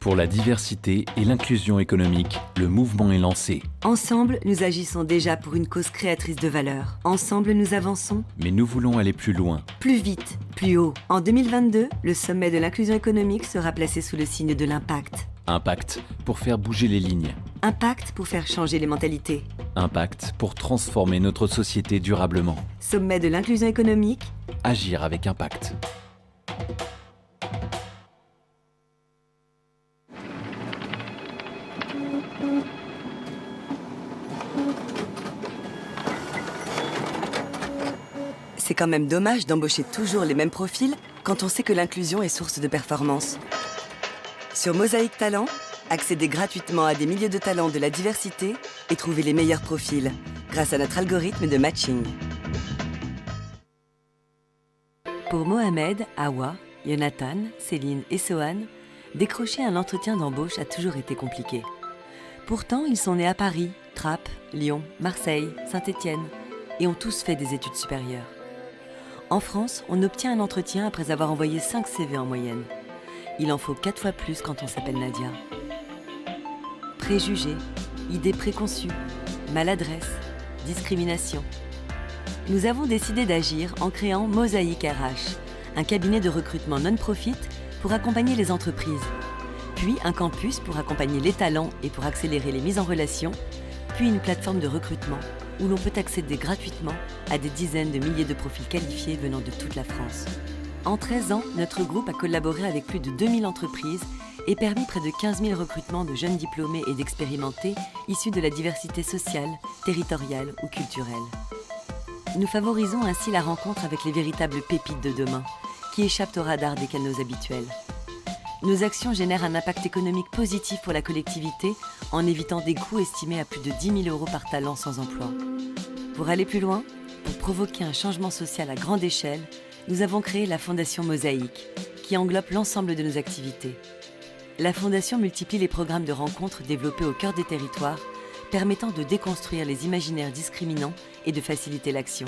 Pour la diversité et l'inclusion économique, le mouvement est lancé. Ensemble, nous agissons déjà pour une cause créatrice de valeur. Ensemble, nous avançons. Mais nous voulons aller plus loin. Plus vite, plus haut. En 2022, le sommet de l'inclusion économique sera placé sous le signe de l'impact. Impact pour faire bouger les lignes. Impact pour faire changer les mentalités. Impact pour transformer notre société durablement. Sommet de l'inclusion économique. Agir avec impact. C'est quand même dommage d'embaucher toujours les mêmes profils quand on sait que l'inclusion est source de performance. Sur Mosaïque Talent, accédez gratuitement à des milliers de talents de la diversité et trouvez les meilleurs profils grâce à notre algorithme de matching. Pour Mohamed, Awa, Jonathan, Céline et Sohan, décrocher un entretien d'embauche a toujours été compliqué. Pourtant, ils sont nés à Paris, Trappes, Lyon, Marseille, Saint-Étienne et ont tous fait des études supérieures. En France, on obtient un entretien après avoir envoyé 5 CV en moyenne. Il en faut 4 fois plus quand on s'appelle Nadia. Préjugés, idées préconçues, maladresse, discrimination. Nous avons décidé d'agir en créant Mosaïque RH, un cabinet de recrutement non-profit pour accompagner les entreprises. Puis un campus pour accompagner les talents et pour accélérer les mises en relation. Puis une plateforme de recrutement où l'on peut accéder gratuitement à des dizaines de milliers de profils qualifiés venant de toute la France. En 13 ans, notre groupe a collaboré avec plus de 2000 entreprises et permis près de 15 000 recrutements de jeunes diplômés et d'expérimentés issus de la diversité sociale, territoriale ou culturelle. Nous favorisons ainsi la rencontre avec les véritables pépites de demain, qui échappent au radar des canaux habituels. Nos actions génèrent un impact économique positif pour la collectivité en évitant des coûts estimés à plus de 10 000 € par talent sans emploi. Pour aller plus loin, pour provoquer un changement social à grande échelle, nous avons créé la Fondation Mosaïque, qui englobe l'ensemble de nos activités. La Fondation multiplie les programmes de rencontres développés au cœur des territoires, permettant de déconstruire les imaginaires discriminants et de faciliter l'action.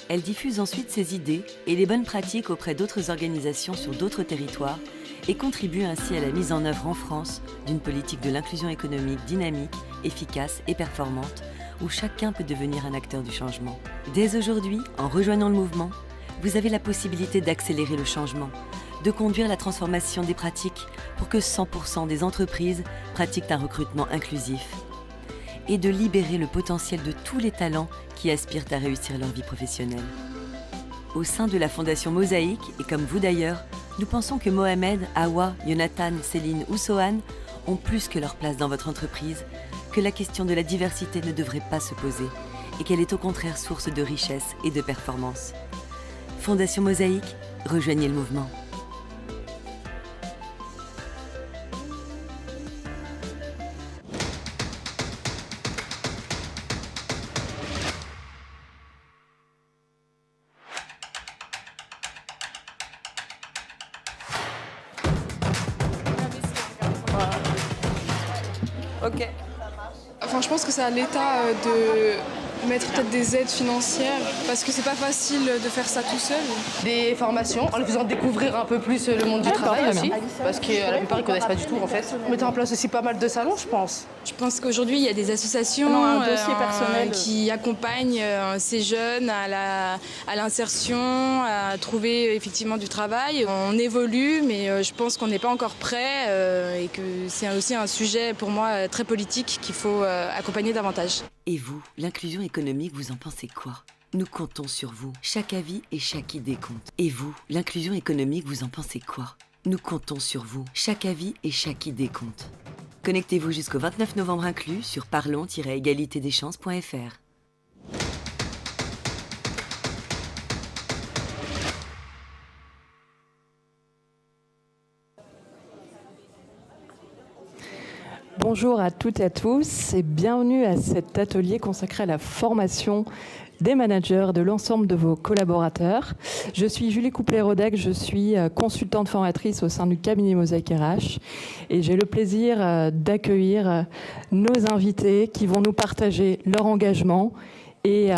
Elle diffuse ensuite ses idées et les bonnes pratiques auprès d'autres organisations sur d'autres territoires et contribue ainsi à la mise en œuvre en France d'une politique de l'inclusion économique dynamique, efficace et performante, où chacun peut devenir un acteur du changement. Dès aujourd'hui, en rejoignant le mouvement, vous avez la possibilité d'accélérer le changement, de conduire la transformation des pratiques pour que 100% des entreprises pratiquent un recrutement inclusif et de libérer le potentiel de tous les talents qui aspirent à réussir leur vie professionnelle. Au sein de la Fondation Mosaïque, et comme vous d'ailleurs, nous pensons que Mohamed, Awa, Jonathan, Céline ou Sohan ont plus que leur place dans votre entreprise, que la question de la diversité ne devrait pas se poser et qu'elle est au contraire source de richesse et de performance. Fondation Mosaïque, rejoignez le mouvement. Ok. Enfin, je pense que c'est à l'État de mettre peut-être des aides financières parce que c'est pas facile de faire ça tout seul. Des formations, en leur faisant découvrir un peu plus le monde du travail aussi, parce que la plupart ils connaissent pas du tout en fait. Mettre en place aussi pas mal de salons, je pense. Je pense qu'aujourd'hui il y a des associations un dossier personnel qui accompagnent ces jeunes à l'insertion, à trouver effectivement du travail. On évolue, mais je pense qu'on n'est pas encore prêt et que c'est aussi un sujet pour moi très politique qu'il faut accompagner davantage. Et vous, l'inclusion économique, vous en pensez quoi ? Nous comptons sur vous. Chaque avis et chaque idée compte. Et vous, l'inclusion économique, vous en pensez quoi ? Nous comptons sur vous. Chaque avis et chaque idée compte. Connectez-vous jusqu'au 29 novembre inclus sur parlons-égalitédeschances.fr. Bonjour à toutes et à tous et bienvenue à cet atelier consacré à la formation des managers de l'ensemble de vos collaborateurs. Je suis Julie Couplet-Rodec, je suis consultante formatrice au sein du cabinet Mosaïque RH et j'ai le plaisir d'accueillir nos invités qui vont nous partager leur engagement et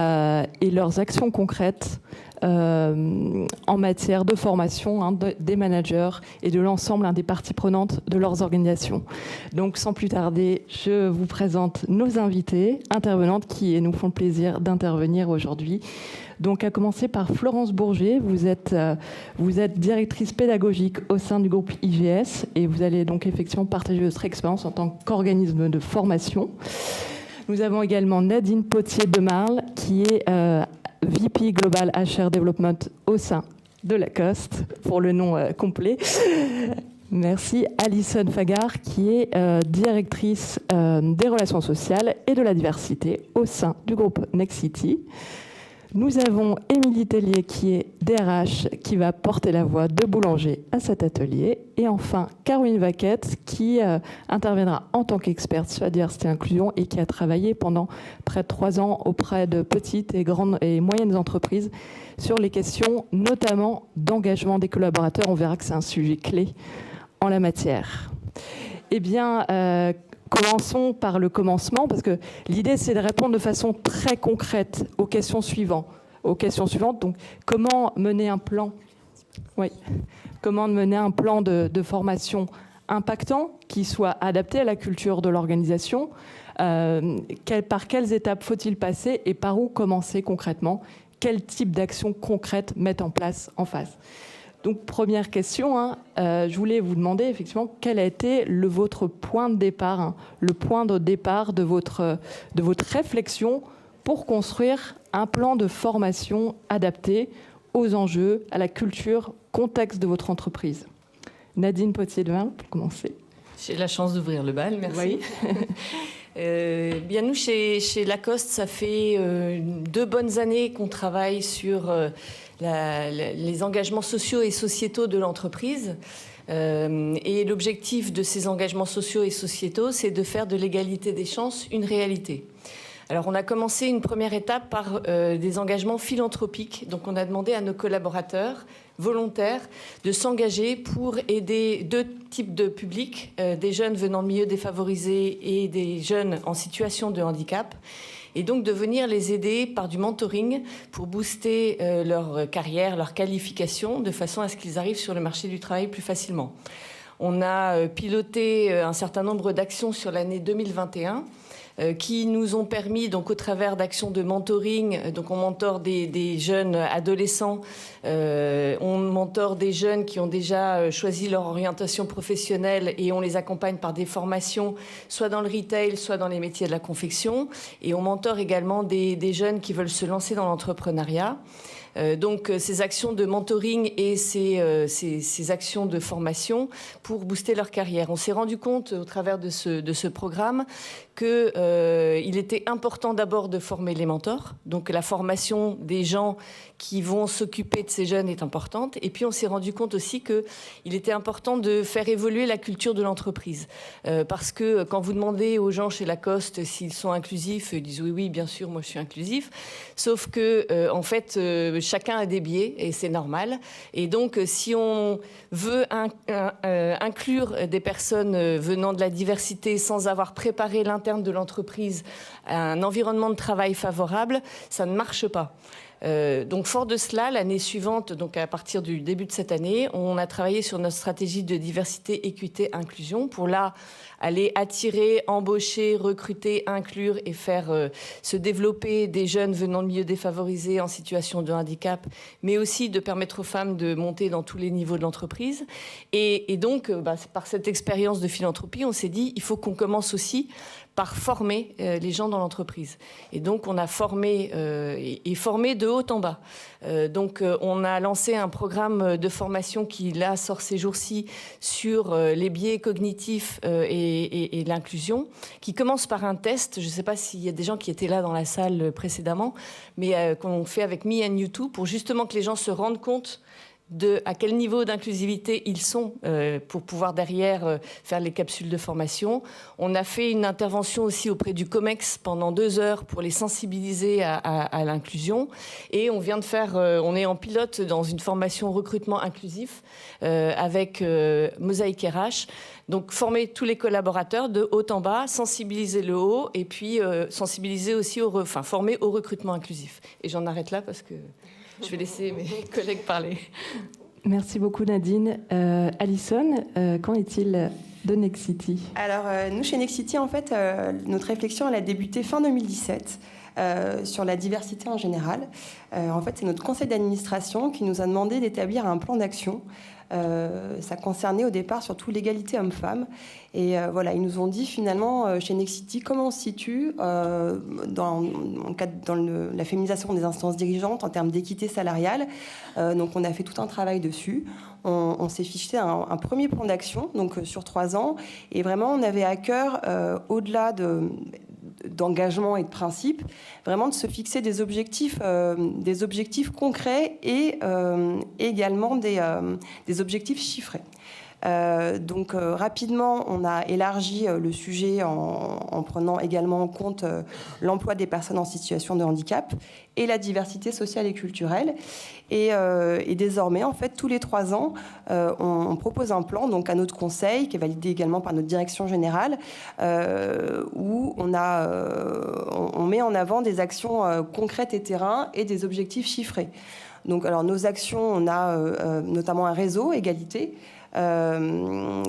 leurs actions concrètes en matière de formation des managers et de l'ensemble des parties prenantes de leurs organisations. Donc sans plus tarder, je vous présente nos invités intervenantes qui nous font le plaisir d'intervenir aujourd'hui. Donc à commencer par Florence Bourget, vous êtes directrice pédagogique au sein du groupe IGS et vous allez donc effectivement partager votre expérience en tant qu'organisme de formation. Nous avons également Nadine Potier-Demarle qui est VP Global HR Development au sein de Lacoste, pour le nom complet. Merci. Alison Fagard, qui est directrice des relations sociales et de la diversité au sein du groupe Nexity. Nous avons Émilie Tellier, qui est DRH, qui va porter la voix de Boulanger à cet atelier. Et enfin, Caroline Vaquette, qui interviendra en tant qu'experte sur la diversité et l'inclusion et qui a travaillé pendant près de 3 ans auprès de petites et grandes et moyennes entreprises sur les questions notamment d'engagement des collaborateurs. On verra que c'est un sujet clé en la matière. Eh bien, commençons par le commencement, parce que l'idée, c'est de répondre de façon très concrète aux questions suivantes. Donc, comment mener un plan de formation impactant, qui soit adapté à la culture de l'organisation, par quelles étapes faut-il passer et par où commencer concrètement? Quel type d'actions concrètes mettre en place en face? Donc, première question, je voulais vous demander effectivement quel a été votre point de départ, le point de départ de votre réflexion pour construire un plan de formation adapté aux enjeux, à la culture, contexte de votre entreprise. Nadine Potier-Demarle, pour commencer. J'ai la chance d'ouvrir le bal, merci. Oui. Bien, nous, chez Lacoste, ça fait 2 bonnes années qu'on travaille sur les engagements sociaux et sociétaux de l'entreprise. Et l'objectif de ces engagements sociaux et sociétaux, c'est de faire de l'égalité des chances une réalité. Alors, on a commencé une première étape par des engagements philanthropiques. Donc, on a demandé à nos collaborateurs volontaires de s'engager pour aider 2 types de publics, des jeunes venant de milieux défavorisés et des jeunes en situation de handicap. Et donc de venir les aider par du mentoring pour booster leur carrière, leur qualification, de façon à ce qu'ils arrivent sur le marché du travail plus facilement. On a piloté un certain nombre d'actions sur l'année 2021 qui nous ont permis, donc au travers d'actions de mentoring, donc on mentore des jeunes adolescents, on mentore des jeunes qui ont déjà choisi leur orientation professionnelle et on les accompagne par des formations, soit dans le retail, soit dans les métiers de la confection, et on mentore également des jeunes qui veulent se lancer dans l'entrepreneuriat. Donc ces actions de mentoring et ces actions de formation pour booster leur carrière. On s'est rendu compte au travers de ce programme qu'il était important d'abord de former les mentors. Donc la formation des gens qui vont s'occuper de ces jeunes est importante. Et puis on s'est rendu compte aussi qu'il était important de faire évoluer la culture de l'entreprise. Parce que quand vous demandez aux gens chez Lacoste s'ils sont inclusifs, ils disent oui, bien sûr, moi je suis inclusif. Sauf que en fait, chacun a des biais et c'est normal. Et donc si on veut inclure des personnes venant de la diversité sans avoir préparé l'interne de l'entreprise à un environnement de travail favorable, ça ne marche pas. Donc fort de cela, l'année suivante, donc à partir du début de cette année, on a travaillé sur notre stratégie de diversité, équité, inclusion pour là aller attirer, embaucher, recruter, inclure et faire se développer des jeunes venant de milieux défavorisés en situation de handicap, mais aussi de permettre aux femmes de monter dans tous les niveaux de l'entreprise. Et donc, par cette expérience de philanthropie, on s'est dit il faut qu'on commence aussi par former les gens dans l'entreprise. Et donc, on a formé et formé de haut en bas. Donc, on a lancé un programme de formation qui, là, sort ces jours-ci sur les biais cognitifs et l'inclusion, qui commence par un test. Je ne sais pas s'il y a des gens qui étaient là dans la salle précédemment, mais qu'on fait avec Me and You Too, pour justement que les gens se rendent compte à quel niveau d'inclusivité ils sont pour pouvoir derrière faire les capsules de formation. On a fait une intervention aussi auprès du COMEX pendant 2 heures pour les sensibiliser à l'inclusion. Et on vient de faire, on est en pilote dans une formation recrutement inclusif avec Mosaïque RH. Donc former tous les collaborateurs de haut en bas, sensibiliser le haut et puis sensibiliser aussi, former au recrutement inclusif. Et j'en arrête là parce que je vais laisser mes collègues parler. Merci beaucoup Nadine. Alison, qu'en est-il de Nexity ? Alors nous chez Nexity, en fait, notre réflexion elle a débuté fin 2017 sur la diversité en général. En fait, c'est notre conseil d'administration qui nous a demandé d'établir un plan d'action. Ça concernait au départ surtout l'égalité homme-femme. Et voilà, ils nous ont dit finalement chez Nexity comment on se situe dans la féminisation des instances dirigeantes en termes d'équité salariale. Donc on a fait tout un travail dessus. On s'est fixé un premier plan d'action donc sur 3 ans. Et vraiment, on avait à cœur, au-delà d'engagement et de principe, vraiment de se fixer des objectifs concrets et également des objectifs chiffrés. Donc rapidement, on a élargi le sujet en prenant également en compte l'emploi des personnes en situation de handicap et la diversité sociale et culturelle. Et désormais, en fait, tous les 3 ans, on propose un plan donc à notre conseil, qui est validé également par notre direction générale, où on met en avant des actions concrètes et terrain et des objectifs chiffrés. Donc, alors, nos actions, on a notamment un réseau égalité,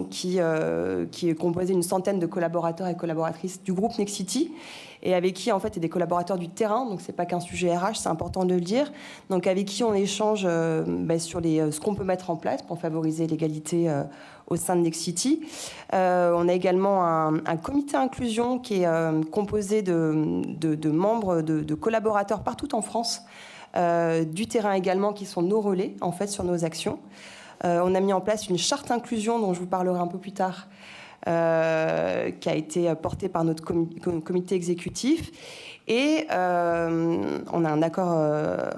qui est composé d'une centaine de collaborateurs et collaboratrices du groupe Nexity, et avec qui, en fait, il y a des collaborateurs du terrain, donc c'est pas qu'un sujet RH, c'est important de le dire, donc avec qui on échange sur ce qu'on peut mettre en place pour favoriser l'égalité au sein de Nexity. On a également un comité inclusion qui est composé de membres, de collaborateurs partout en France, du terrain également, qui sont nos relais, en fait, sur nos actions. On a mis en place une charte inclusion dont je vous parlerai un peu plus tard, qui a été portée par notre comité exécutif. Et on a un accord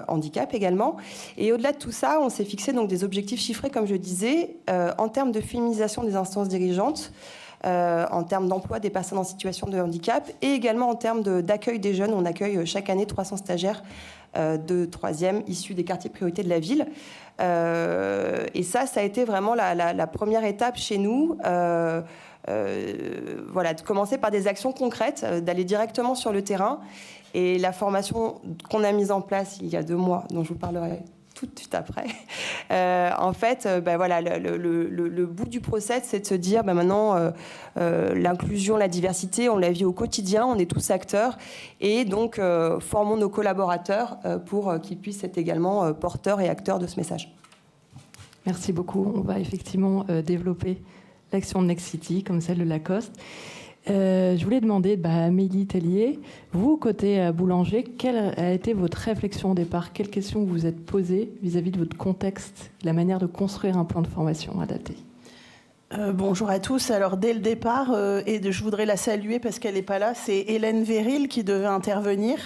handicap également. Et au-delà de tout ça, on s'est fixé donc des objectifs chiffrés, comme je disais, en termes de féminisation des instances dirigeantes, en termes d'emploi des personnes en situation de handicap et également en termes d'accueil des jeunes. On accueille chaque année 300 stagiaires de 3e issus des quartiers priorité de la ville. Et ça a été vraiment la première étape chez nous. De commencer par des actions concrètes, d'aller directement sur le terrain. Et la formation qu'on a mise en place il y a 2 mois, dont je vous parlerai tout de suite après, le bout du process, c'est de se dire maintenant l'inclusion, la diversité, on la vit au quotidien, on est tous acteurs, et donc formons nos collaborateurs pour qu'ils puissent être également porteurs et acteurs de ce message. Merci beaucoup. On va effectivement développer l'action de Nexity, comme celle de Lacoste. Je voulais demander à Amélie Tellier, vous, côté boulanger, quelle a été votre réflexion au départ ? Quelles questions vous vous êtes posées vis-à-vis de votre contexte, la manière de construire un plan de formation adapté ? Bonjour à tous. Alors, dès le départ, je voudrais la saluer parce qu'elle n'est pas là, c'est Hélène Véril qui devait intervenir,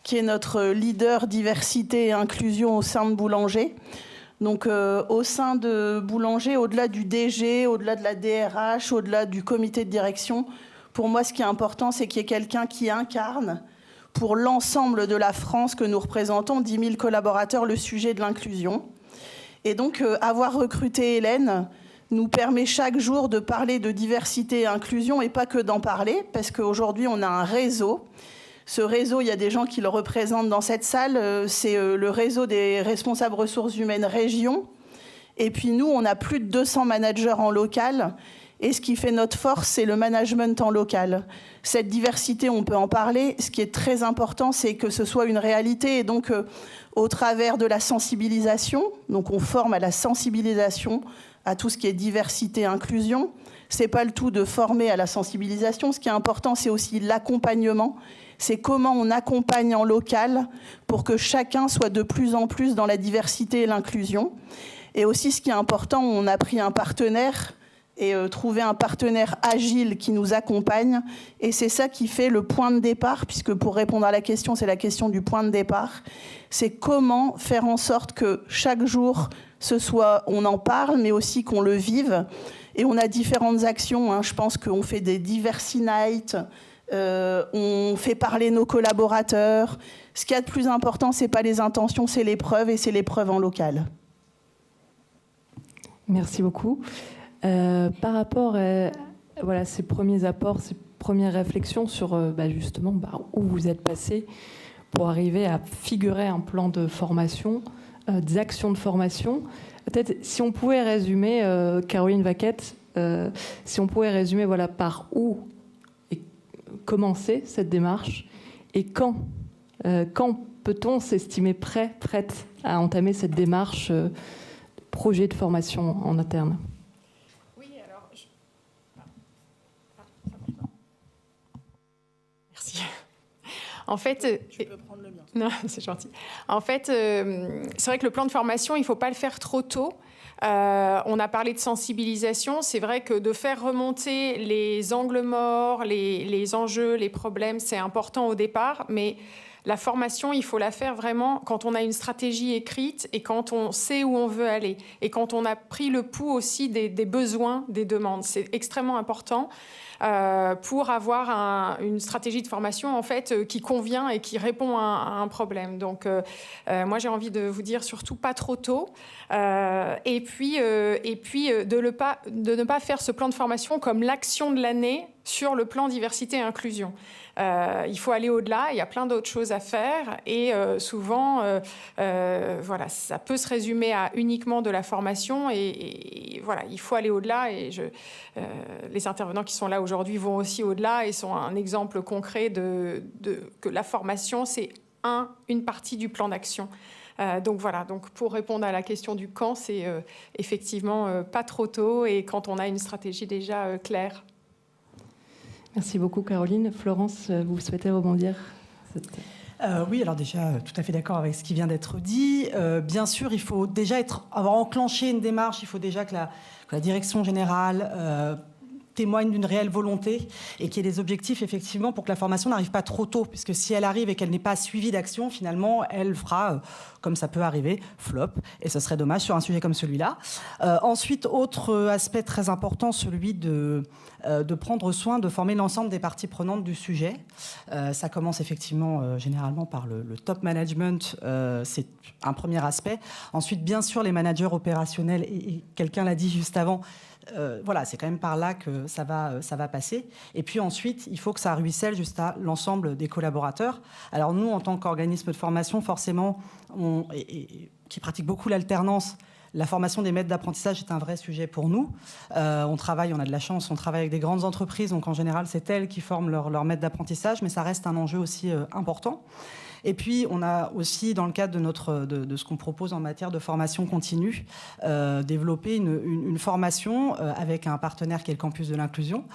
qui est notre leader diversité et inclusion au sein de Boulanger. Donc, au sein de Boulanger, au-delà du DG, au-delà de la DRH, au-delà du comité de direction, pour moi, ce qui est important, c'est qu'il y ait quelqu'un qui incarne pour l'ensemble de la France que nous représentons, 10 000 collaborateurs, le sujet de l'inclusion. Et donc, avoir recruté Hélène nous permet chaque jour de parler de diversité et inclusion, et pas que d'en parler, parce qu'aujourd'hui, on a un réseau. Ce réseau, il y a des gens qui le représentent dans cette salle, c'est le réseau des responsables ressources humaines région. Et puis nous, on a plus de 200 managers en local. Et ce qui fait notre force, c'est le management en local. Cette diversité, on peut en parler. Ce qui est très important, c'est que ce soit une réalité. Et donc, au travers de la sensibilisation, donc on forme à la sensibilisation, à tout ce qui est diversité et inclusion. C'est pas le tout de former à la sensibilisation. Ce qui est important, c'est aussi l'accompagnement. C'est comment on accompagne en local pour que chacun soit de plus en plus dans la diversité et l'inclusion. Et aussi, ce qui est important, on a pris un partenaire et trouver un partenaire agile qui nous accompagne. Et c'est ça qui fait le point de départ, puisque pour répondre à la question, c'est la question du point de départ. C'est comment faire en sorte que chaque jour, on en parle, mais aussi qu'on le vive. Et on a différentes actions. Hein. Je pense qu'on fait des Diversity Night, on fait parler nos collaborateurs. Ce qu'il y a de plus important, ce n'est pas les intentions, c'est les preuves, et c'est les preuves en local. Merci beaucoup. Par rapport à ces premiers apports, ces premières réflexions sur justement où vous êtes passé pour arriver à figurer un plan de formation, des actions de formation, peut-être si on pouvait résumer, Caroline Vaquette, si on pouvait résumer par où et commencer cette démarche et quand peut-on s'estimer prête à entamer cette démarche projet de formation en interne? En fait, tu peux prendre le mien. Non, c'est gentil. En fait, c'est vrai que le plan de formation, il ne faut pas le faire trop tôt. On a parlé de sensibilisation. C'est vrai que de faire remonter les angles morts, les enjeux, les problèmes, c'est important au départ, mais la formation, il faut la faire vraiment quand on a une stratégie écrite et quand on sait où on veut aller et quand on a pris le pouls aussi des besoins, des demandes. C'est extrêmement important pour avoir une stratégie de formation en fait qui convient et qui répond à un problème. Donc moi j'ai envie de vous dire surtout pas trop tôt et puis de ne pas faire ce plan de formation comme l'action de l'année sur le plan diversité et inclusion. Il faut aller au-delà, il y a plein d'autres choses à faire et souvent, ça peut se résumer à uniquement de la formation et voilà, il faut aller au-delà et les intervenants qui sont là aujourd'hui vont aussi au-delà et sont un exemple concret que la formation, c'est une partie du plan d'action. Donc voilà, pour répondre à la question du quand, c'est effectivement pas trop tôt et quand on a une stratégie déjà claire. Merci beaucoup, Caroline. Florence, vous souhaitez rebondir? Oui, alors déjà, tout à fait d'accord avec ce qui vient d'être dit. Bien sûr, il faut déjà avoir enclenché une démarche, il faut déjà que la direction générale témoigne d'une réelle volonté et qu'il y ait des objectifs, effectivement, pour que la formation n'arrive pas trop tôt, puisque si elle arrive et qu'elle n'est pas suivie d'action, finalement, elle fera, comme ça peut arriver, flop, et ce serait dommage sur un sujet comme celui-là. Ensuite, autre aspect très important, celui de prendre soin de former l'ensemble des parties prenantes du sujet. Ça commence effectivement généralement par le top management, c'est un premier aspect. Ensuite, bien sûr, les managers opérationnels, et quelqu'un l'a dit juste avant, c'est quand même par là que ça va passer. Et puis ensuite, il faut que ça ruisselle jusqu'à l'ensemble des collaborateurs. Alors nous, en tant qu'organisme de formation, forcément, qui pratique beaucoup l'alternance, la formation des maîtres d'apprentissage est un vrai sujet pour nous. On a de la chance, on travaille avec des grandes entreprises, donc en général, c'est elles qui forment leurs maîtres d'apprentissage, mais ça reste un enjeu aussi important. Et puis, on a aussi, dans le cadre de ce qu'on propose en matière de formation continue, développé une formation avec un partenaire qui est le Campus de l'Inclusion,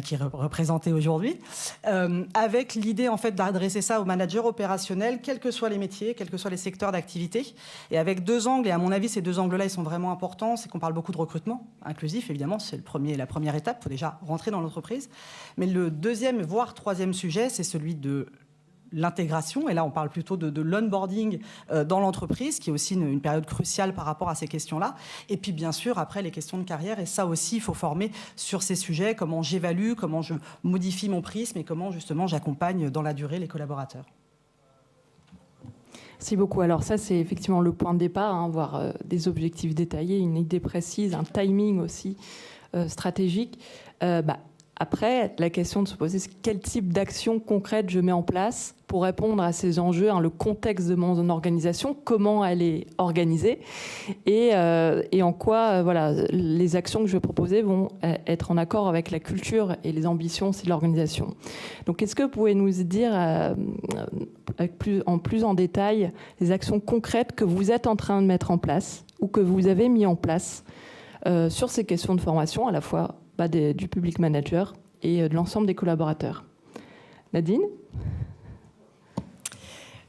qui est représenté aujourd'hui, avec l'idée en fait d'adresser ça aux managers opérationnels, quels que soient les métiers, quels que soient les secteurs d'activité, et avec deux angles. Et à mon avis, ces deux angles-là, ils sont vraiment importants. C'est qu'on parle beaucoup de recrutement inclusif, évidemment, c'est la première étape. Il faut déjà rentrer dans l'entreprise. Mais le deuxième, voire troisième sujet, c'est celui de l'intégration, et là on parle plutôt de l'onboarding dans l'entreprise, qui est aussi une période cruciale par rapport à ces questions-là. Et puis bien sûr, après, les questions de carrière, et ça aussi, il faut former sur ces sujets, comment j'évalue, comment je modifie mon prisme, et comment justement j'accompagne dans la durée les collaborateurs. Merci beaucoup. Alors ça, c'est effectivement le point de départ, avoir des objectifs détaillés, une idée précise, un timing aussi stratégique. Après, la question de se poser, c'est quel type d'action concrète je mets en place pour répondre à ces enjeux, le contexte de mon organisation, comment elle est organisée et en quoi les actions que je vais proposer vont être en accord avec la culture et les ambitions aussi de l'organisation. Donc, est-ce que vous pouvez nous dire plus en détail les actions concrètes que vous êtes en train de mettre en place ou que vous avez mis en place sur ces questions de formation, à la fois du public manager et de l'ensemble des collaborateurs. Nadine ?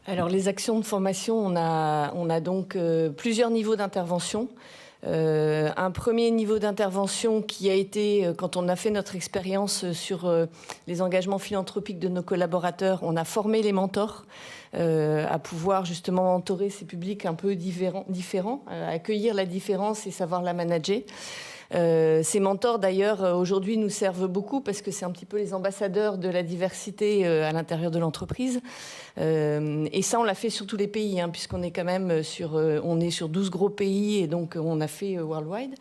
Alors, les actions de formation, on a donc plusieurs niveaux d'intervention. Un premier niveau d'intervention qui a été, quand on a fait notre expérience sur les engagements philanthropiques de nos collaborateurs, on a formé les mentors à pouvoir justement mentorer ces publics un peu différents, accueillir la différence et savoir la manager. Ces mentors, d'ailleurs, aujourd'hui nous servent beaucoup parce que c'est un petit peu les ambassadeurs de la diversité à l'intérieur de l'entreprise. Et ça, on l'a fait sur tous les pays, hein, puisqu'on est quand même on est sur 12 gros pays et donc on a fait worldwide.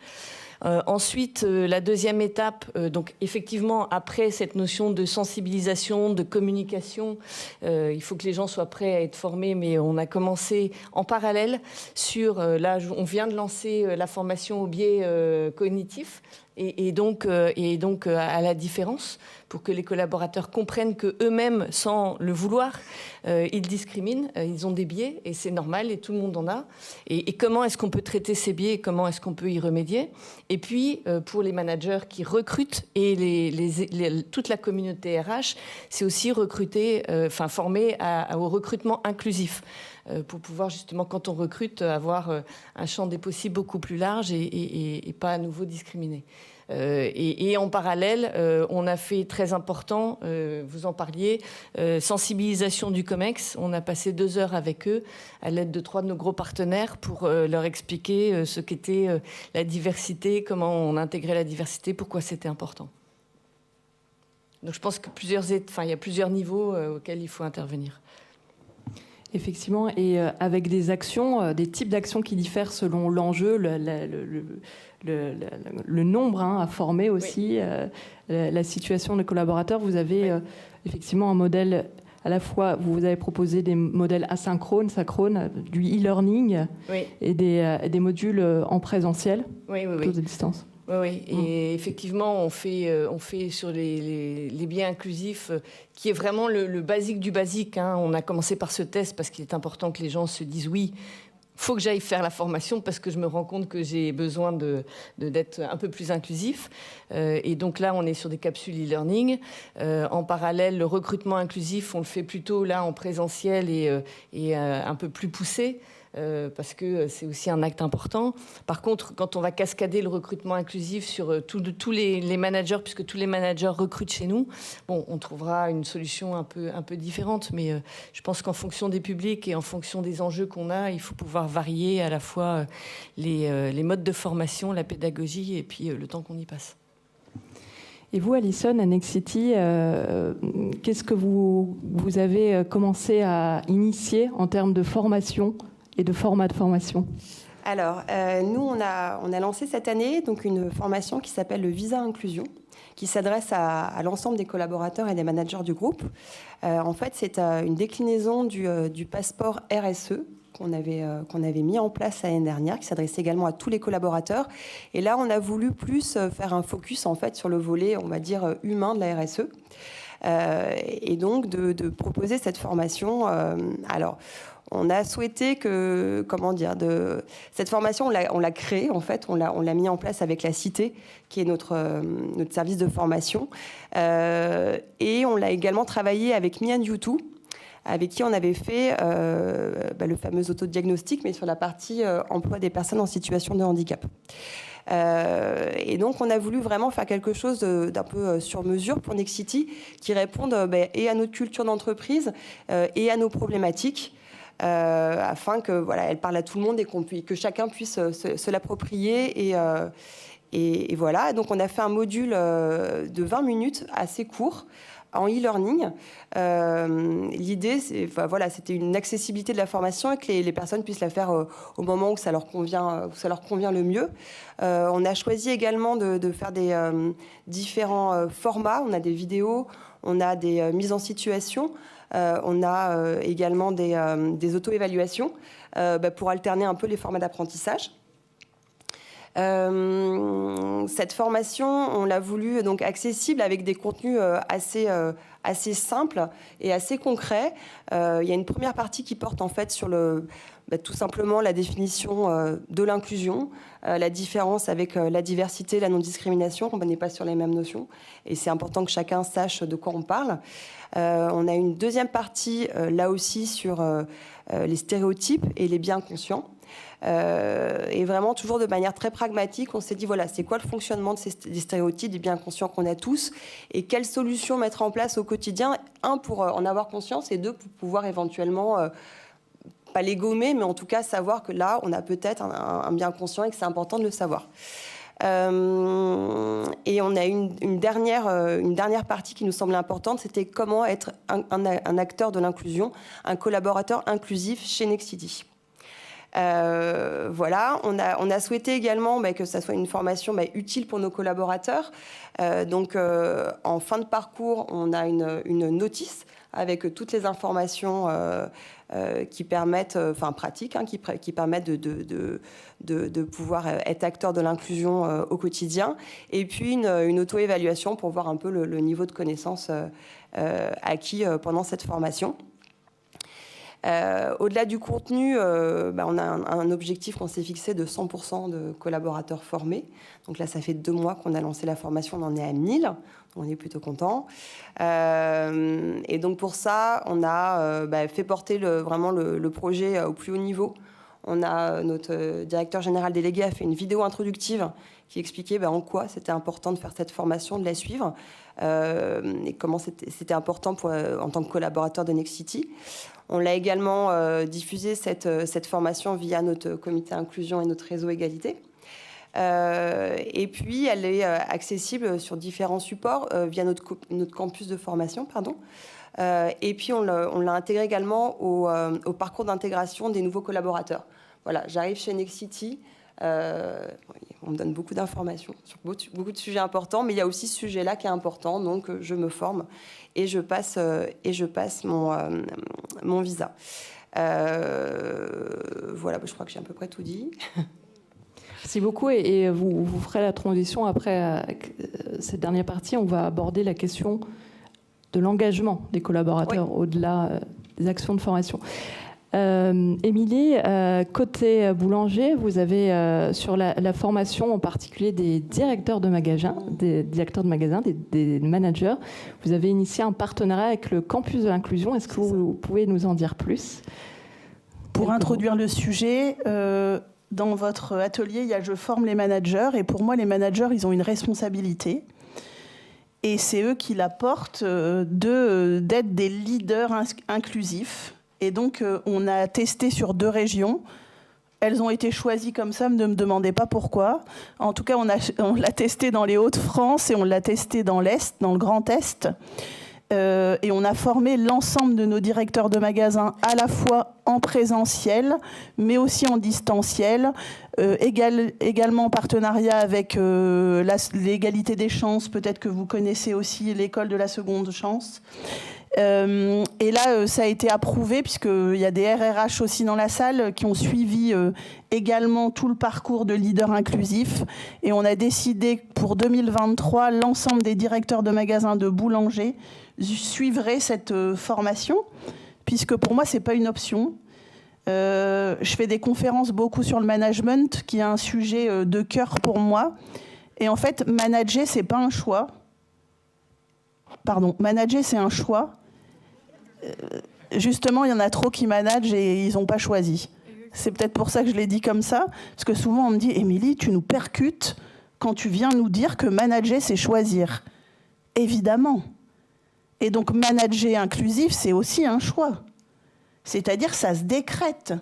Ensuite, la deuxième étape, donc effectivement, après cette notion de sensibilisation, de communication, il faut que les gens soient prêts à être formés, mais on a commencé en parallèle sur, là, on vient de lancer la formation au biais cognitif, et donc à la différence, pour que les collaborateurs comprennent qu'eux-mêmes, sans le vouloir, ils discriminent, ils ont des biais, et c'est normal, et tout le monde en a. Et comment est-ce qu'on peut traiter ces biais, et comment est-ce qu'on peut y remédier? Et puis, pour les managers qui recrutent, et toute la communauté RH, c'est aussi former au recrutement inclusif, pour pouvoir justement, quand on recrute, avoir un champ des possibles beaucoup plus large et pas à nouveau discriminer. Et en parallèle, on a fait très important, vous en parliez, sensibilisation du COMEX. On a passé 2 heures avec eux à l'aide de 3 de nos gros partenaires pour leur expliquer ce qu'était la diversité, comment on intégrait la diversité, pourquoi c'était important. Donc je pense que il y a plusieurs niveaux auxquels il faut intervenir. Effectivement, et avec des actions, des types d'actions qui diffèrent selon l'enjeu, le nombre à former aussi, la situation des collaborateurs. Vous avez effectivement un modèle, à la fois, vous avez proposé des modèles asynchrones, synchrones, du e-learning et des modules en présentiel, tous à distance. Oui, et effectivement, on fait sur les biais inclusifs, qui est vraiment le basique du basique. Hein. On a commencé par ce test parce qu'il est important que les gens se disent oui, il faut que j'aille faire la formation parce que je me rends compte que j'ai besoin d'être un peu plus inclusif. Et donc là, on est sur des capsules e-learning. En parallèle, le recrutement inclusif, on le fait plutôt là en présentiel et un peu plus poussé. Parce que c'est aussi un acte important. Par contre, quand on va cascader le recrutement inclusif sur tous les managers, puisque tous les managers recrutent chez nous, on trouvera une solution un peu différente. Mais je pense qu'en fonction des publics et en fonction des enjeux qu'on a, il faut pouvoir varier à la fois les modes de formation, la pédagogie et puis le temps qu'on y passe. Et vous, Alison, à Nexity, qu'est-ce que vous avez commencé à initier en termes de formation et de format de formation? Alors, nous, on a lancé cette année donc une formation qui s'appelle le Visa Inclusion, qui s'adresse à l'ensemble des collaborateurs et des managers du groupe. En fait, c'est une déclinaison du passeport RSE qu'on avait mis en place l'année dernière, qui s'adressait également à tous les collaborateurs. Et là, on a voulu plus faire un focus en fait sur le volet, on va dire, humain de la RSE. Et donc, de proposer cette formation. Alors, on a souhaité que, cette formation, on l'a créée, en fait, on l'a mis en place avec la Cité, qui est notre service de formation. Et on l'a également travaillé avec Me & You Too, avec qui on avait fait le fameux autodiagnostic, mais sur la partie emploi des personnes en situation de handicap. Et donc, on a voulu vraiment faire quelque chose d'un peu sur mesure pour Nexity, qui réponde et à notre culture d'entreprise et à nos problématiques, afin que elle parle à tout le monde et que chacun puisse se l'approprier. Et voilà. Donc, on a fait un module de 20 minutes assez court, en e-learning. L'idée, c'était une accessibilité de la formation et que les personnes puissent la faire au moment où ça leur convient le mieux. On a choisi également de faire des différents formats. On a des vidéos, on a des mises en situation, on a également des auto-évaluations pour alterner un peu les formats d'apprentissage. Cette formation, on l'a voulu donc accessible avec des contenus assez simples et assez concrets. Il y a une première partie qui porte en fait sur tout simplement la définition de l'inclusion, la différence avec la diversité, la non-discrimination. On n'est pas sur les mêmes notions et c'est important que chacun sache de quoi on parle. On a une deuxième partie là aussi sur les stéréotypes et les biens conscients. Et vraiment, toujours de manière très pragmatique, on s'est dit, voilà, c'est quoi le fonctionnement des stéréotypes, des biens conscients qu'on a tous, et quelles solutions mettre en place au quotidien, un, pour en avoir conscience, et deux, pour pouvoir éventuellement, pas les gommer, mais en tout cas savoir que là, on a peut-être un bien conscient et que c'est important de le savoir. Et on a une dernière partie qui nous semblait importante, c'était comment être un acteur de l'inclusion, un collaborateur inclusif chez Nexity. Voilà, on a souhaité également que ça soit une formation utile pour nos collaborateurs. Donc, en fin de parcours, on a une notice avec toutes les informations qui permettent, pratiques, qui permettent de pouvoir être acteur de l'inclusion au quotidien. Et puis, une auto-évaluation pour voir un peu le niveau de connaissance acquis pendant cette formation. Au-delà du contenu, on a un objectif qu'on s'est fixé de 100% de collaborateurs formés. Donc là, ça fait 2 mois qu'on a lancé la formation, on en est à 1000. On est plutôt content. Et donc pour ça, on a fait porter vraiment le projet au plus haut niveau. On a notre directeur général délégué a fait une vidéo introductive qui expliquait en quoi c'était important de faire cette formation, de la suivre, et comment c'était important en tant que collaborateur de Nexity. On l'a également diffusé cette formation via notre comité inclusion et notre réseau égalité. Et puis, elle est accessible sur différents supports via notre campus de formation, et puis, on l'a intégré également au parcours d'intégration des nouveaux collaborateurs. Voilà, j'arrive chez Nexity, on me donne beaucoup d'informations sur beaucoup de sujets importants, mais il y a aussi ce sujet-là qui est important, donc je me forme et je passe mon visa. Voilà, je crois que j'ai à peu près tout dit. Merci beaucoup, et vous ferez la transition après cette dernière partie. On va aborder la question de l'engagement des collaborateurs au-delà des actions de formation. Émilie, côté boulanger, vous avez sur la formation en particulier des directeurs de magasins, des managers, vous avez initié un partenariat avec le campus de l'inclusion. Est-ce que vous pouvez nous en dire plus? Pour introduire le sujet, dans votre atelier, je forme les managers, et pour moi, les managers, ils ont une responsabilité. Et c'est eux qui la portent d'être des leaders inclusifs. Et donc, on a testé sur 2 régions. Elles ont été choisies comme ça, ne me demandez pas pourquoi. En tout cas, on l'a testé dans les Hauts-de-France et on l'a testé dans l'Est, dans le Grand Est. Et on a formé l'ensemble de nos directeurs de magasins à la fois en présentiel, mais aussi en distanciel, également en partenariat avec l'égalité des chances, peut-être que vous connaissez aussi l'école de la seconde chance. Et là, ça a été approuvé, puisqu'il y a des RRH aussi dans la salle qui ont suivi également tout le parcours de leader inclusif. Et on a décidé pour 2023, l'ensemble des directeurs de magasins de boulanger suivraient cette formation, puisque pour moi, ce n'est pas une option. Je fais des conférences beaucoup sur le management, qui est un sujet de cœur pour moi. Et en fait, manager, ce n'est pas un choix. Manager, c'est un choix. Justement, il y en a trop qui managent et ils n'ont pas choisi. C'est peut-être pour ça que je l'ai dit comme ça, parce que souvent on me dit « Émilie, tu nous percutes quand tu viens nous dire que manager, c'est choisir. » Évidemment. Et donc manager inclusif, c'est aussi un choix. C'est-à-dire ça se décrète.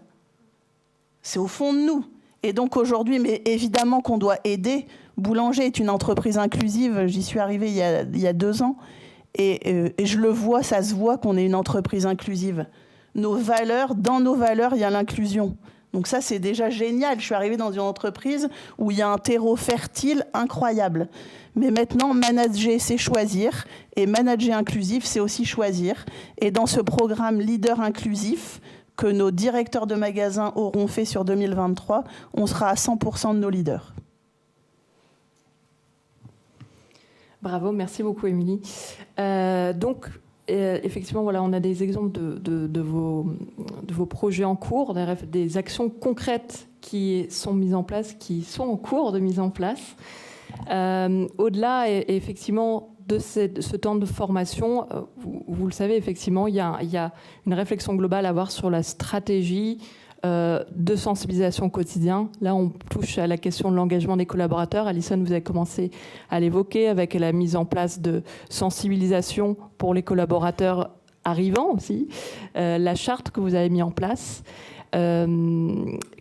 C'est au fond de nous. Et donc aujourd'hui, mais évidemment qu'on doit aider. Boulanger est une entreprise inclusive, j'y suis arrivée il y a 2 ans. Et je le vois, ça se voit qu'on est une entreprise inclusive. Dans nos valeurs, il y a l'inclusion. Donc ça, c'est déjà génial. Je suis arrivée dans une entreprise où il y a un terreau fertile incroyable. Mais maintenant, manager, c'est choisir. Et manager inclusif, c'est aussi choisir. Et dans ce programme Leader Inclusif, que nos directeurs de magasins auront fait sur 2023, on sera à 100% de nos leaders. Bravo, merci beaucoup, Émilie. Donc, effectivement, voilà, on a des exemples de vos projets en cours, des actions concrètes qui sont mises en place, qui sont en cours de mise en place. Au-delà, effectivement, de ce temps de formation, vous le savez, effectivement, il y a une réflexion globale à avoir sur la stratégie de sensibilisation au quotidien. Là, on touche à la question de l'engagement des collaborateurs. Alison, vous avez commencé à l'évoquer avec la mise en place de sensibilisation pour les collaborateurs arrivants aussi, la charte que vous avez mise en place.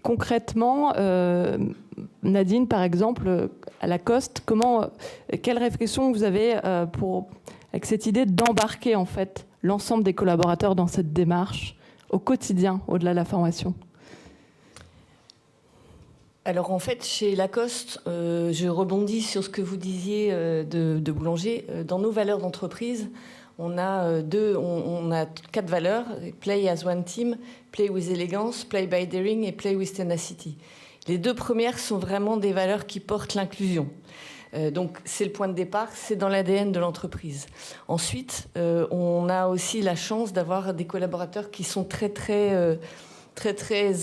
Concrètement, Nadine, par exemple, à Lacoste, quelle réflexion vous avez avec cette idée d'embarquer en fait l'ensemble des collaborateurs dans cette démarche au quotidien, au-delà de la formation? Alors en fait, chez Lacoste, je rebondis sur ce que vous disiez de Boulanger. Dans nos valeurs d'entreprise, on a 4 valeurs: play as one team, play with elegance, play by daring et play with tenacity. Les 2 premières sont vraiment des valeurs qui portent l'inclusion. Donc c'est le point de départ, c'est dans l'ADN de l'entreprise. Ensuite, on a aussi la chance d'avoir des collaborateurs qui sont très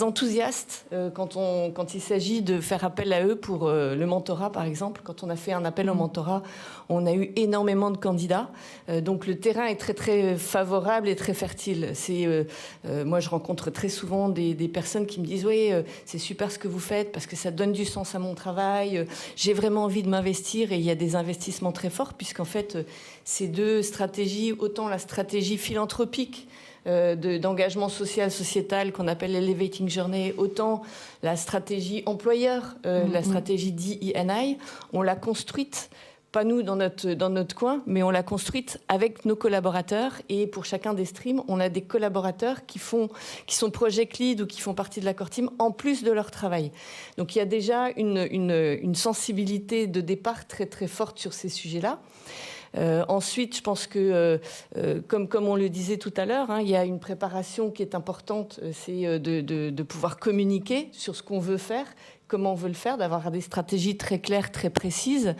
enthousiastes quand il s'agit de faire appel à eux pour le mentorat, par exemple. Quand on a fait un appel au mentorat, on a eu énormément de candidats. Donc le terrain est très favorable et très fertile. Moi, je rencontre très souvent des personnes qui me disent « Oui, c'est super ce que vous faites parce que ça donne du sens à mon travail. J'ai vraiment envie de m'investir. » Et il y a des investissements très forts puisqu'en fait, ces 2 stratégies, autant la stratégie philanthropique d'engagement social, sociétal qu'on appelle l'Elevating Journey, autant la stratégie employeur, la stratégie DE&I, on l'a construite, pas nous dans notre coin, mais on l'a construite avec nos collaborateurs. Et pour chacun des streams, on a des collaborateurs qui sont project lead ou qui font partie de la core team en plus de leur travail. Donc il y a déjà une sensibilité de départ très forte sur ces sujets-là. Ensuite, je pense que, comme on le disait tout à l'heure, il y a une préparation qui est importante, c'est de pouvoir communiquer sur ce qu'on veut faire, comment on veut le faire, d'avoir des stratégies très claires, très précises.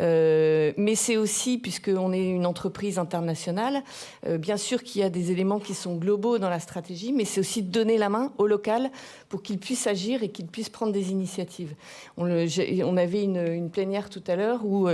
Mais c'est aussi, puisqu'on est une entreprise internationale, bien sûr qu'il y a des éléments qui sont globaux dans la stratégie, mais c'est aussi donner la main au local pour qu'il puisse agir et qu'il puisse prendre des initiatives. On avait une plénière tout à l'heure où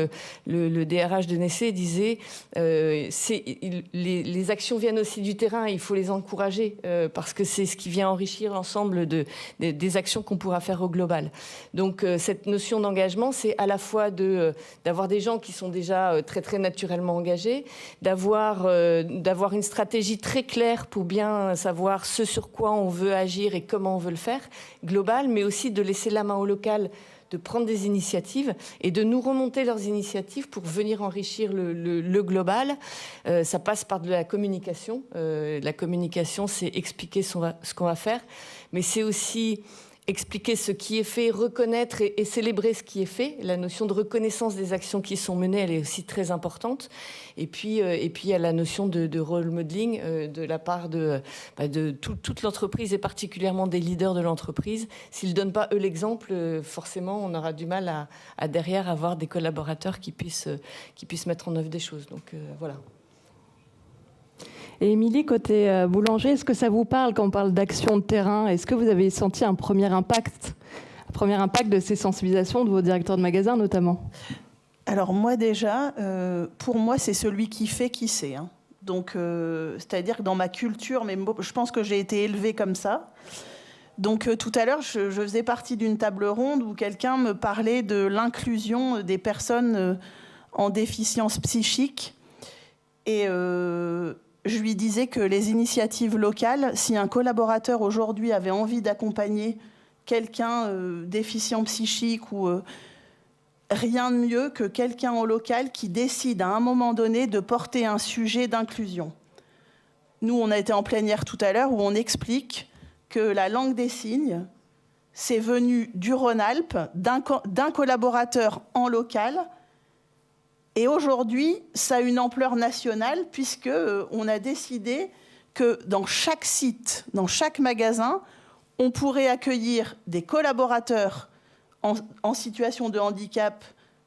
le DRH de Nestlé disait les actions viennent aussi du terrain, il faut les encourager parce que c'est ce qui vient enrichir l'ensemble des actions qu'on pourra faire au global. Donc cette notion d'engagement, c'est à la fois d'avoir des gens qui sont déjà très naturellement engagés, d'avoir une stratégie très claire pour bien savoir ce sur quoi on veut agir et comment on veut le faire, global, mais aussi de laisser la main au local, de prendre des initiatives et de nous remonter leurs initiatives pour venir enrichir le global. Ça passe par de la communication. La communication, c'est expliquer ce qu'on va faire, mais c'est aussi expliquer ce qui est fait, reconnaître et célébrer ce qui est fait. La notion de reconnaissance des actions qui sont menées, elle est aussi très importante. Et puis il y a la notion de role modeling de la part de toute l'entreprise et particulièrement des leaders de l'entreprise. S'ils ne donnent pas eux l'exemple, forcément, on aura du mal à derrière avoir des collaborateurs qui puissent mettre en œuvre des choses. Donc voilà. Et Émilie, côté boulanger, est-ce que ça vous parle quand on parle d'action de terrain? Est-ce que vous avez senti un premier impact de ces sensibilisations de vos directeurs de magasins notamment? Alors moi déjà, pour moi c'est celui qui fait qui sait. Donc c'est-à-dire que dans ma culture, mais je pense que j'ai été élevée comme ça. Donc tout à l'heure, je faisais partie d'une table ronde où quelqu'un me parlait de l'inclusion des personnes en déficience psychique. Et je lui disais que les initiatives locales, si un collaborateur aujourd'hui avait envie d'accompagner quelqu'un déficient psychique ou rien de mieux que quelqu'un au local qui décide à un moment donné de porter un sujet d'inclusion. Nous, on a été en plénière tout à l'heure où on explique que la langue des signes, c'est venu du Rhône-Alpes, d'un collaborateur en local. Et aujourd'hui, ça a une ampleur nationale puisqu'on a décidé que dans chaque site, dans chaque magasin, on pourrait accueillir des collaborateurs en situation de handicap,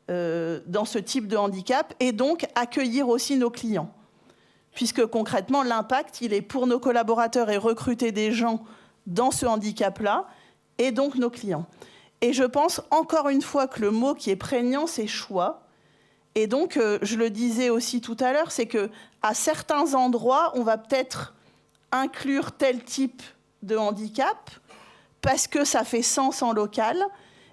dans ce type de handicap, et donc accueillir aussi nos clients. Puisque concrètement, l'impact, il est pour nos collaborateurs et recruter des gens dans ce handicap-là, et donc nos clients. Et je pense encore une fois que le mot qui est prégnant, c'est choix. Et donc, je le disais aussi tout à l'heure, c'est qu'à certains endroits, on va peut-être inclure tel type de handicap, parce que ça fait sens en local.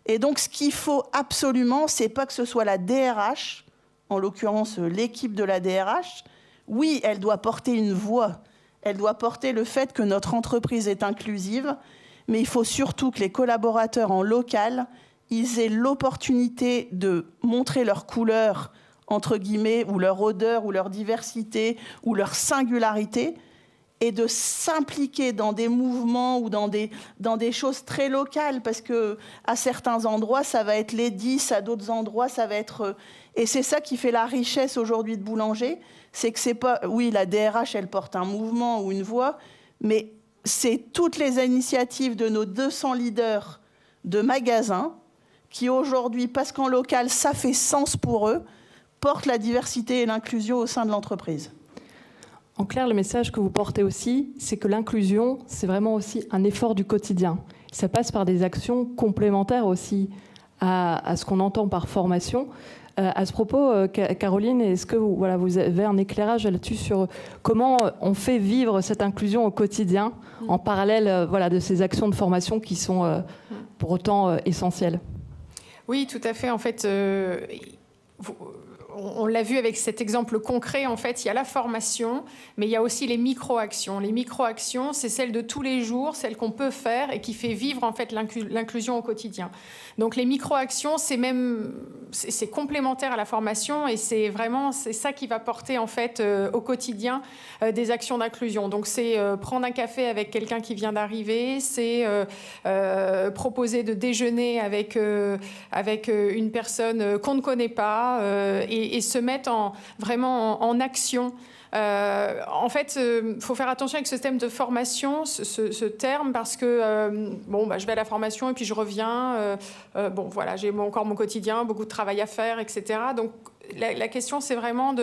Et donc, ce qu'il faut absolument, c'est pas que ce soit la DRH, en l'occurrence l'équipe de la DRH. Oui, elle doit porter une voix. Elle doit porter le fait que notre entreprise est inclusive. Mais il faut surtout que les collaborateurs en local, ils aient l'opportunité de montrer leur couleur, entre guillemets, ou leur odeur, ou leur diversité, ou leur singularité, et de s'impliquer dans des mouvements ou dans des choses très locales, parce qu'à certains endroits, ça va être les 10, à d'autres endroits, ça va être... Et c'est ça qui fait la richesse aujourd'hui de Boulanger, c'est que c'est pas... Oui, la DRH, elle porte un mouvement ou une voix, mais c'est toutes les initiatives de nos 200 leaders de magasins qui aujourd'hui, parce qu'en local, ça fait sens pour eux, portent la diversité et l'inclusion au sein de l'entreprise. En clair, le message que vous portez aussi, c'est que l'inclusion, c'est vraiment aussi un effort du quotidien. Ça passe par des actions complémentaires aussi à ce qu'on entend par formation. À ce propos, Caroline, est-ce que vous avez un éclairage là-dessus sur comment on fait vivre cette inclusion au quotidien en parallèle de ces actions de formation qui sont pour autant essentielles? Oui, tout à fait. En fait, on l'a vu avec cet exemple concret, en fait, il y a la formation, mais il y a aussi les micro-actions. Les micro-actions, c'est celles de tous les jours, celles qu'on peut faire et qui fait vivre, en fait, l'inclusion au quotidien. Donc, les micro-actions, c'est complémentaire à la formation et c'est ça qui va porter, en fait, au quotidien des actions d'inclusion. Donc, c'est prendre un café avec quelqu'un qui vient d'arriver, c'est proposer de déjeuner avec une personne qu'on ne connaît pas et se mettre vraiment en action. En fait, il faut faire attention avec ce thème de formation, ce terme, parce que je vais à la formation et puis je reviens. J'ai encore mon quotidien, beaucoup de travail à faire, etc. Donc la question, c'est vraiment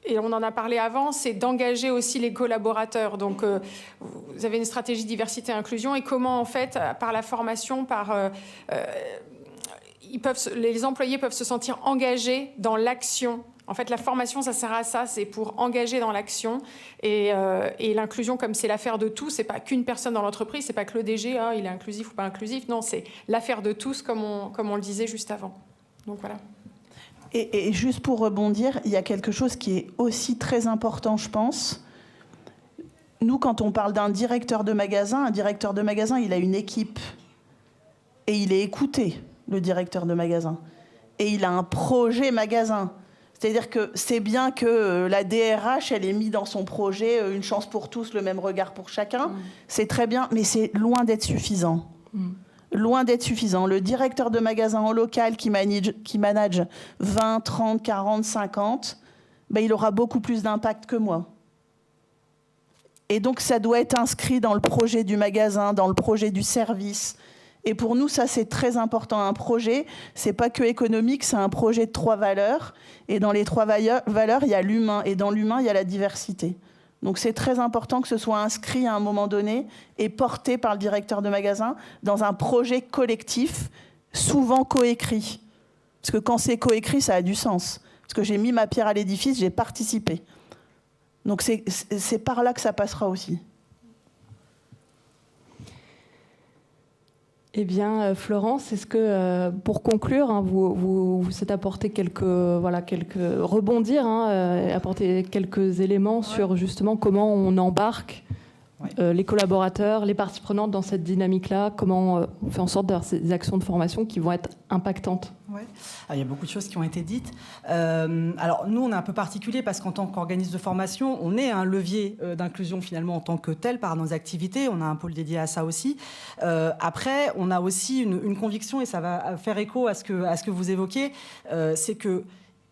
et on en a parlé avant, c'est d'engager aussi les collaborateurs. Donc, vous avez une stratégie diversité et inclusion et comment, en fait, par la formation, les employés peuvent se sentir engagés dans l'action. En fait, la formation, ça sert à ça, c'est pour engager dans l'action. Et l'inclusion, comme c'est l'affaire de tous, c'est pas qu'une personne dans l'entreprise, c'est pas que le DG, il est inclusif ou pas inclusif. Non, c'est l'affaire de tous, comme on le disait juste avant. Donc voilà. Et juste pour rebondir, il y a quelque chose qui est aussi très important, je pense. Nous, quand on parle d'un directeur de magasin, il a une équipe. Et il est écouté, le directeur de magasin. Et il a un projet magasin. C'est-à-dire que c'est bien que la DRH, elle ait mis dans son projet une chance pour tous, le même regard pour chacun. C'est très bien, mais c'est loin d'être suffisant. Loin d'être suffisant. Le directeur de magasin en local qui manage 20, 30, 40, 50, il aura beaucoup plus d'impact que moi. Et donc, ça doit être inscrit dans le projet du magasin, dans le projet du service. Et pour nous, ça, c'est très important. Un projet, c'est pas que économique, c'est un projet de 3 valeurs. Et dans les 3 valeurs, il y a l'humain. Et dans l'humain, il y a la diversité. Donc, c'est très important que ce soit inscrit à un moment donné et porté par le directeur de magasin dans un projet collectif, souvent coécrit. Parce que quand c'est coécrit, ça a du sens. Parce que j'ai mis ma pierre à l'édifice, j'ai participé. Donc, c'est par là que ça passera aussi. Eh bien, Florence, est-ce que, pour conclure, vous êtes apporté rebondir, apporter quelques éléments sur justement comment on embarque les collaborateurs, les parties prenantes dans cette dynamique-là, comment on fait en sorte d'avoir ces actions de formation qui vont être impactantes. Ouais. Il y a beaucoup de choses qui ont été dites. Alors, nous, on est un peu particulier parce qu'en tant qu'organisme de formation, on est un levier d'inclusion finalement en tant que tel par nos activités. On a un pôle dédié à ça aussi. Après, on a aussi une conviction, et ça va faire écho à ce que vous évoquez, c'est que,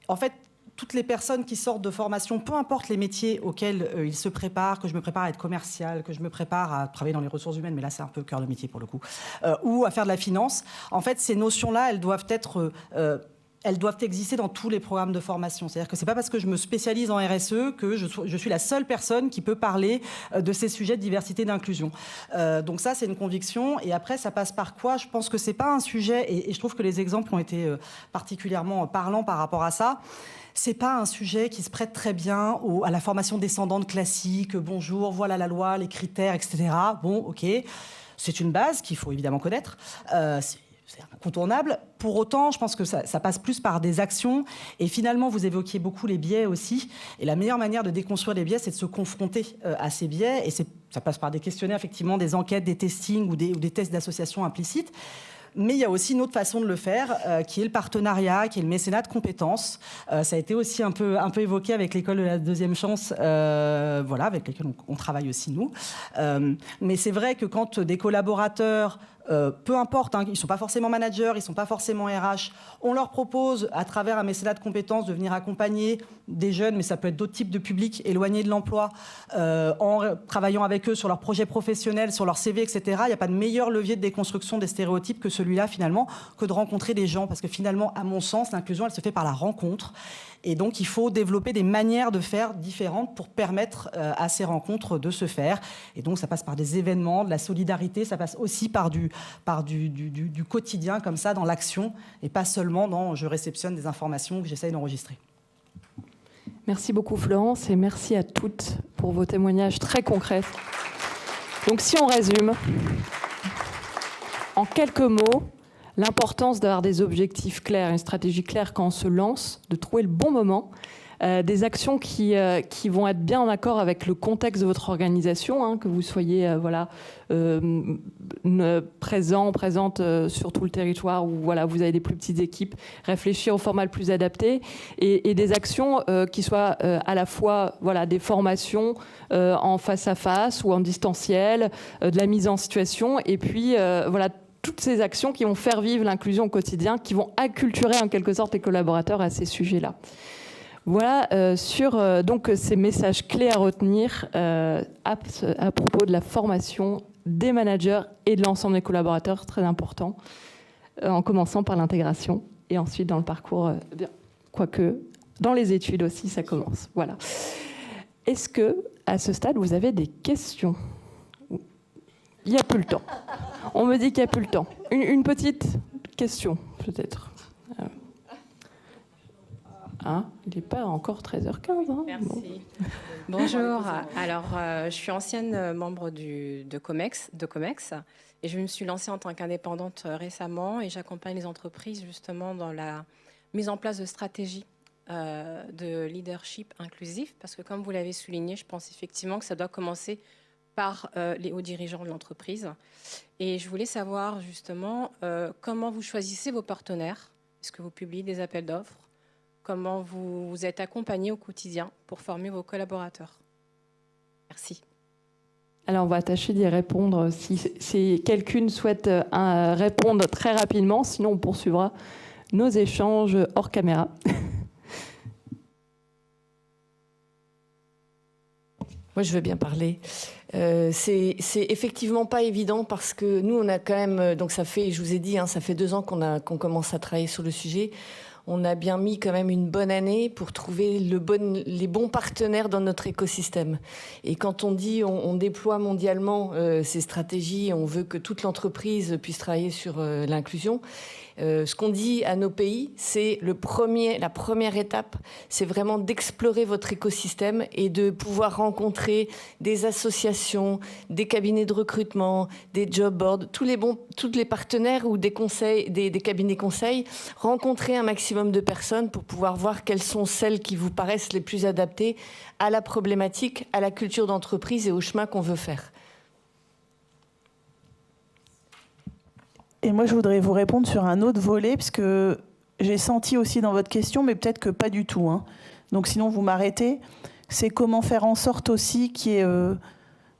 en fait, toutes les personnes qui sortent de formation, peu importe les métiers auxquels ils se préparent, que je me prépare à être commercial, que je me prépare à travailler dans les ressources humaines, mais là c'est un peu cœur de métier pour le coup, ou à faire de la finance, en fait ces notions-là, elles doivent exister dans tous les programmes de formation. C'est-à-dire que c'est pas parce que je me spécialise en RSE que je suis la seule personne qui peut parler de ces sujets de diversité et d'inclusion. Donc ça, c'est une conviction. Et après, ça passe par quoi? Je pense que c'est pas un sujet, et je trouve que les exemples ont été particulièrement parlants par rapport à ça. C'est pas un sujet qui se prête très bien à la formation descendante classique. Bonjour, voilà la loi, les critères, etc. Bon, ok. c'est une base qu'il faut évidemment connaître. C'est incontournable. Pour autant, je pense que ça passe plus par des actions. Et finalement, vous évoquiez beaucoup les biais aussi. Et la meilleure manière de déconstruire les biais, c'est de se confronter à ces biais. Et ça passe par des questionnaires, effectivement, des enquêtes, des testings ou des tests d'association implicites. Mais il y a aussi une autre façon de le faire, qui est le partenariat, qui est le mécénat de compétences. Ça a été aussi un peu évoqué avec l'école de la deuxième chance, voilà, avec lesquels on travaille aussi nous. Mais c'est vrai que quand des collaborateurs, peu importe, hein, ils ne sont pas forcément managers, ils ne sont pas forcément RH, on leur propose, à travers un mécénat de compétences, de venir accompagner des jeunes, mais ça peut être d'autres types de publics éloignés de l'emploi, en travaillant avec eux sur leurs projets professionnels, sur leur CV, etc. Il n'y a pas de meilleur levier de déconstruction des stéréotypes que celui-là, finalement, que de rencontrer des gens. Parce que finalement, à mon sens, l'inclusion, elle se fait par la rencontre. Et donc, il faut développer des manières de faire différentes pour permettre à ces rencontres de se faire. Et donc, ça passe par des événements, de la solidarité, ça passe aussi par du quotidien, comme ça, dans l'action, et pas seulement dans « je réceptionne des informations que j'essaye d'enregistrer ». Merci beaucoup Florence et merci à toutes pour vos témoignages très concrets. Donc si on résume, en quelques mots, l'importance d'avoir des objectifs clairs, une stratégie claire quand on se lance, de trouver le bon moment, des actions qui vont être bien en accord avec le contexte de votre organisation, hein, que vous soyez présente sur tout le territoire ou voilà, vous avez des plus petites équipes, réfléchir au format le plus adapté et des actions qui soient à la fois voilà, des formations en face à face ou en distanciel, de la mise en situation et puis voilà, toutes ces actions qui vont faire vivre l'inclusion au quotidien, qui vont acculturer en quelque sorte les collaborateurs à ces sujets-là. Voilà sur donc ces messages clés à retenir à propos de la formation des managers et de l'ensemble des collaborateurs, très important, en commençant par l'intégration et ensuite dans le parcours, quoique dans les études aussi ça commence. Voilà. Est-ce que à ce stade vous avez des questions ? Il n'y a plus le temps. On me dit qu'il n'y a plus le temps. Une petite question peut-être. Ah, il n'est pas encore 13h15. Hein. Merci. Bon. Bonjour. Alors, je suis ancienne membre de Comex et je me suis lancée en tant qu'indépendante récemment et j'accompagne les entreprises justement dans la mise en place de stratégies de leadership inclusif parce que comme vous l'avez souligné, je pense effectivement que ça doit commencer par les hauts dirigeants de l'entreprise. Et je voulais savoir justement comment vous choisissez vos partenaires. Est-ce que vous publiez des appels d'offres ? Comment vous êtes accompagné au quotidien pour former vos collaborateurs. Merci. Alors, on va tâcher d'y répondre si quelqu'une souhaite répondre très rapidement. Sinon, on poursuivra nos échanges hors caméra. Moi, je veux bien parler. C'est effectivement pas évident parce que nous, on a quand même... Donc, ça fait, je vous ai dit, hein, ça fait 2 ans qu'on commence à travailler sur le sujet. On a bien mis quand même une bonne année pour trouver les bons partenaires dans notre écosystème. Et quand on dit on déploie mondialement ces stratégies, on veut que toute l'entreprise puisse travailler sur l'inclusion, ce qu'on dit à nos pays, c'est la première étape, c'est vraiment d'explorer votre écosystème et de pouvoir rencontrer des associations, des cabinets de recrutement, des job boards, tous les partenaires ou des conseils, des cabinets conseils, rencontrer un maximum de personnes pour pouvoir voir quelles sont celles qui vous paraissent les plus adaptées à la problématique, à la culture d'entreprise et au chemin qu'on veut faire. Et moi, je voudrais vous répondre sur un autre volet, parce que j'ai senti aussi dans votre question, mais peut-être que pas du tout. Hein. Donc sinon, vous m'arrêtez. C'est comment faire en sorte aussi qu'il y ait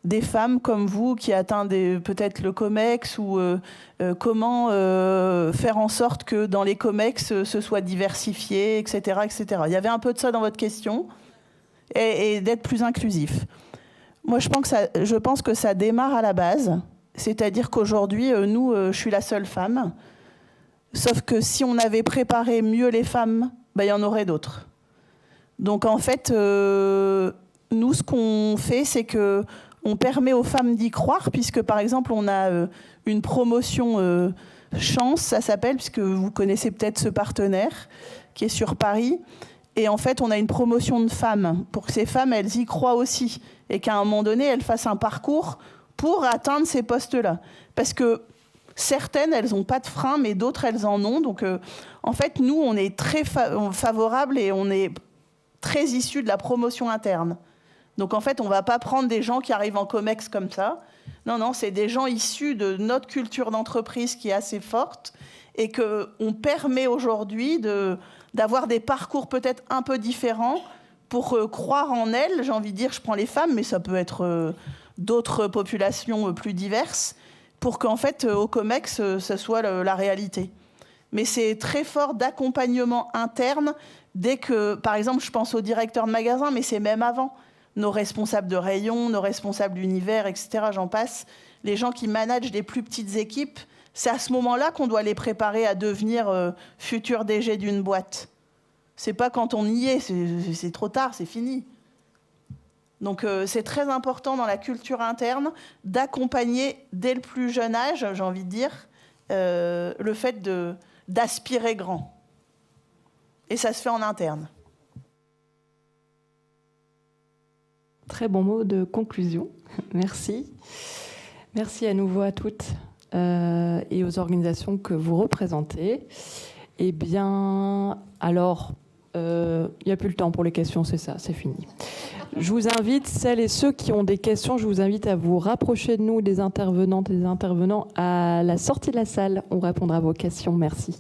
des femmes comme vous qui atteignent peut-être le COMEX, ou comment faire en sorte que dans les COMEX, ce soit diversifié, etc., etc. Il y avait un peu de ça dans votre question, et d'être plus inclusif. Moi, je pense que ça démarre à la base. C'est-à-dire qu'aujourd'hui, nous, je suis la seule femme. Sauf que si on avait préparé mieux les femmes, il y en aurait d'autres. Donc en fait, nous, ce qu'on fait, c'est qu'on permet aux femmes d'y croire, puisque par exemple, on a une promotion chance, ça s'appelle, puisque vous connaissez peut-être ce partenaire qui est sur Paris. Et en fait, on a une promotion de femmes pour que ces femmes, elles y croient aussi. Et qu'à un moment donné, elles fassent un parcours pour atteindre ces postes-là. Parce que certaines, elles n'ont pas de frein, mais d'autres, elles en ont. Donc, en fait, nous, on est très favorables et on est très issus de la promotion interne. Donc, en fait, on ne va pas prendre des gens qui arrivent en COMEX comme ça. Non, non, c'est des gens issus de notre culture d'entreprise qui est assez forte et qu'on permet aujourd'hui d'avoir des parcours peut-être un peu différents pour croire en elles. J'ai envie de dire, je prends les femmes, mais ça peut être d'autres populations plus diverses, pour qu'en fait, au COMEX, ça soit la réalité. Mais c'est très fort d'accompagnement interne dès que, par exemple, je pense aux directeurs de magasins, mais c'est même avant. Nos responsables de rayon, nos responsables d'univers, etc., j'en passe. Les gens qui managent des plus petites équipes, c'est à ce moment-là qu'on doit les préparer à devenir futurs DG d'une boîte. C'est pas quand on y est, c'est trop tard, c'est fini. Donc c'est très important dans la culture interne d'accompagner dès le plus jeune âge, j'ai envie de dire, le fait d'aspirer grand. Et ça se fait en interne. Très bon mot de conclusion. Merci. Merci à nouveau à toutes et aux organisations que vous représentez. Eh bien, alors, il n'y a plus le temps pour les questions, c'est ça, c'est fini. Je vous invite, celles et ceux qui ont des questions, je vous invite à vous rapprocher de nous, des intervenantes et des intervenants, à la sortie de la salle. On répondra à vos questions. Merci.